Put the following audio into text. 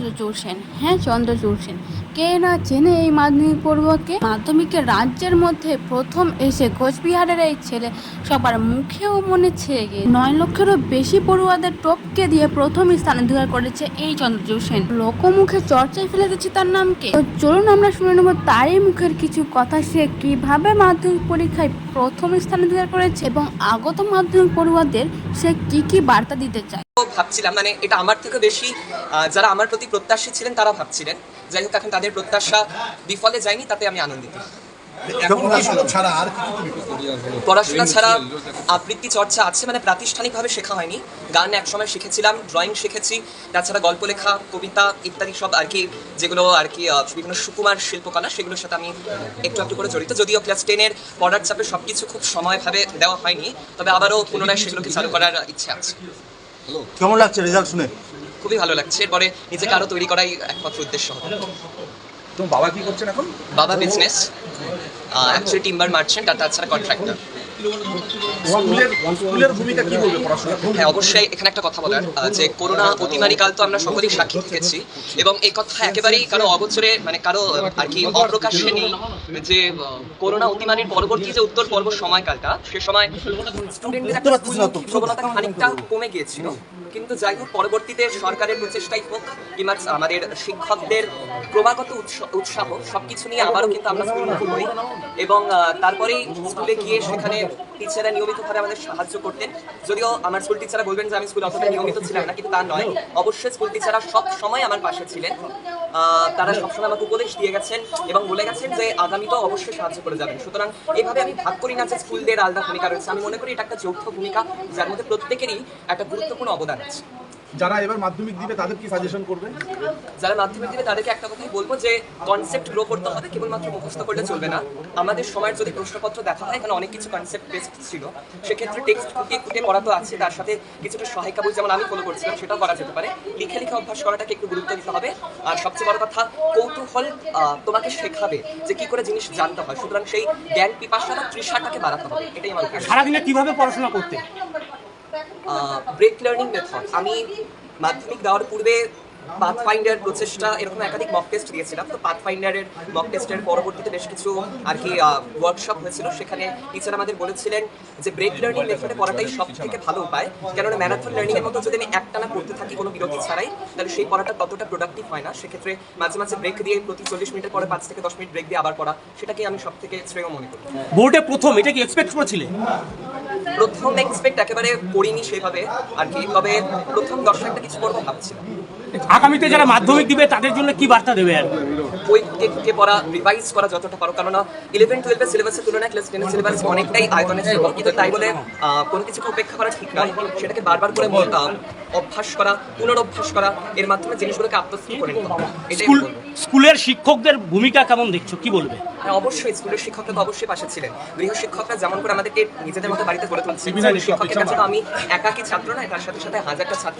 চন্দ্রচূড় সেন। হ্যাঁ, চন্দ্রচূড় সেন। কে না চেনে এই মাধ্যমিক পড়ুয়াকে? মাধ্যমিকের রাজ্যের মধ্যে প্রথম এসে কোচবিহারের এই ছেলে সবার মুখে ও মনে ছেয়ে গিয়ে 9 লক্ষেরও বেশি পড়ুয়াদের টপকে দিয়ে প্রথম স্থান অধিকার করেছে এই চন্দ্রচূড় সেন। লোকমুখে চর্চায় ফেলে দিচ্ছে তার নামকে। তো চলুন আমরা শুনে নেব তারই মুখের কিছু কথা, সে কিভাবে মাধ্যমিক পরীক্ষায় প্রথম স্থান অধিকার করেছে এবং আগত মাধ্যমিক পড়ুয়াদের সে কি বার্তা দিতে চায়। ভাবছিলাম মানে এটা আমার থেকে বেশি যারা আমার প্রতি প্রত্যাশী ছিলেন তারা ভাবছিলেন। যাই হোক, এখন তাদের প্রত্যাশা বিফলে যায়নি, তাতে আমি আনন্দিত। পড়াশোনা ছাড়া আবৃত্তি চর্চা আছে, মানে প্রাতিষ্ঠানিকভাবে শেখা হয়নি। গান একসময় শিখেছিলাম, ড্রয়িং শিখেছি, তাছাড়া গল্প লেখা, কবিতা ইত্যাদি সব আর কি, যেগুলো আর কি বিভিন্ন সুকুমার শিল্পকলা, সেগুলোর সাথে আমি একটু একটু করে জড়িত। যদিও ক্লাস 10-এর পড়ার চাপে সবকিছু খুব সময়ভাবে দেওয়া হয়নি, তবে আবারও পুনরায় সেগুলোকে চালু করার ইচ্ছে আছে। কেমন লাগছে রেজাল্ট শুনে? খুবই ভালো লাগছে। এরপরে নিজেকে আরো তৈরি করাই একমাত্র উদ্দেশ্য হবে। তোমার বাবা কি করছেন এখন? বাবা বিজনেস, অ্যাকচুয়ালি টিম্বার মার্চেন্ট, আর তাছাড়া কন্ট্রাক্টর। স্কুলের ভূমিকা কি বলবে পড়াশোনা? হ্যাঁ, অবশ্যই এখানে একটা কথা বলার, যে করোনা অতিমারি কাল তো আমরা সকলেই সাক্ষী থেকেছি, এবং এই কথা একেবারেই কারো অগোচরে মানে কারো আর কি অপ্রকাশ্যে নেই যে করোনা অতিমারির পরবর্তী যে উত্তর পর্ব সময়কালটা, সে সময় স্টুডেন্টদের একটা প্রবণতা খানিকটা কমে গিয়েছিল। কিন্তু যাই হোক, পরবর্তীতে সরকারের প্রচেষ্টাই হোক কিংবা আমাদের শিক্ষকদের ক্রমাগত উৎসাহ সবকিছু নিয়ে আবারও কিন্তু আমরা স্কুলমুখী হই, এবং তারপরেই স্কুলে গিয়ে সেখানে টিচাররা নিয়মিতভাবে আমাদের সাহায্য করতেন। যদিও আমার স্কুল টিচাররা বলবেন যে আমি স্কুলে অতটা নিয়মিত ছিলাম না, কিন্তু তা নয়। অবশ্যই স্কুল টিচাররা সব সময় আমার পাশে ছিলেন। তারা সবসময় আমাকে উপদেশ দিয়ে গেছেন এবং বলে গেছেন যে আগামীতেও অবশ্যই সাহায্য করে যাবেন। সুতরাং এইভাবে আমি ভাগ করি না যে স্কুলদের আলাদা ভূমিকা রয়েছে। আমি মনে করি এটা একটা যৌথ ভূমিকা, যার মধ্যে প্রত্যেকেরই একটা গুরুত্বপূর্ণ অবদান আছে। যারা এবার মাধ্যমিক দিবে তাদের কি সাজেশন করবেন? যারা মাধ্যমিক দিবে তাদেরকে একটা কথাই বলবো যে কনসেপ্ট গ্রো করতে হবে, কেবলমাত্র মুখস্থ করলে চলবে না। আমাদের সময়ের যদি প্রশ্নপত্র দেখা হয়, এখানে অনেক কিছু কনসেপ্ট বেসড ছিল, সেক্ষেত্রে টেক্সট খুঁটিয়ে খুঁটিয়ে পড়া তো আছে, তার সাথে কিছুটা সহায়িকা বই যেমন আমি ফলো করছিলাম সেটাও করা যেতে পারে। লিখে লিখে অভ্যাস করাটাকে একটু গুরুত্ব দিতে হবে। আর সবচেয়ে বড় কথা, কৌতূহল তোমাকে শেখাবে যে কি করে জিনিস জানতে হয়। সুতরাং সেই জ্ঞান পিপাসা বা তৃষাটাকে বাড়াতে হবে, এটাই আমার উদ্দেশ্য। সারাদিনে কিভাবে পড়াশোনা করতে? Break learning method. আমি মাধ্যমিক দেওয়ার পূর্বে পাথফাইন্ডার প্রচেষ্টা এরকম একাধিক মক টেস্ট দিয়েছিলাম। তো পাথফাইন্ডারের মক টেস্টের পরবর্তীতে বেশ কিছু আর কি ওয়ার্কশপ হয়েছিল। সেখানে টিচার আমাদের বলেছিলেন যে ব্রেক লার্নিং মেথডে পড়াটাই সব থেকে ভালো উপায়, কেননা ম্যারাথন লার্নিং এর মতো যদি আমি একটানা পড়তে থাকি কোনো বিরতি ছাড়াই, তাহলে সেই পড়াটা ততটা প্রোডাক্টিভ হয় না। সেক্ষেত্রে মাঝে মাঝে ব্রেক দিয়ে প্রতি 40 মিনিটের পরে 5 থেকে 10 মিনিট ব্রেক দিয়ে আবার পড়া, সেটাকে আমি সব থেকে শ্রেয় মনে করি। বোর্ডে প্রথম, এটা কি এক্সপেক্ট করেছিলে? প্রথম এক্সপেক্ট একেবারে করিনি সেভাবে আর কি, তবে প্রথম 10 একটা কিছু করবো ভাবছিলাম। আগামীতে যারা মাধ্যমিক দিবে তাদের জন্য কি বার্তা দেবে? আর বই থেকে পড়া, রিভাইজ করা যতটা পারো, কেননা 11-12 সিলেবাসের তুলনায় ক্লাস 10 সিলেবাস অনেকটাই আয়তনে ছিল, কিন্তু তাই বলে কোনো কিছুকে উপেক্ষা করা ঠিক নয়। সেটাকে বারবার করে অভ্যাস করা, পুনরভ্যাস করা, এর মাধ্যমে জিনিসগুলোকে আত্মস্থ করে নিতে হবে। এটাই স্কুলের শিক্ষকদের ভূমিকা কেমন দেখছো, কি বলবে? হ্যাঁ, অবশ্যই স্কুলের শিক্ষকরা তো অবশ্যই পাশে ছিলেন। গৃহ শিক্ষকরা যেমন করে আমাদেরকে নিজেদের মতো বাড়িতে গড়ে তুলছে, শিক্ষকের কাছে তো আমি একাকী ছাত্র নয়, তার সাথে সাথে হাজারটা ছাত্র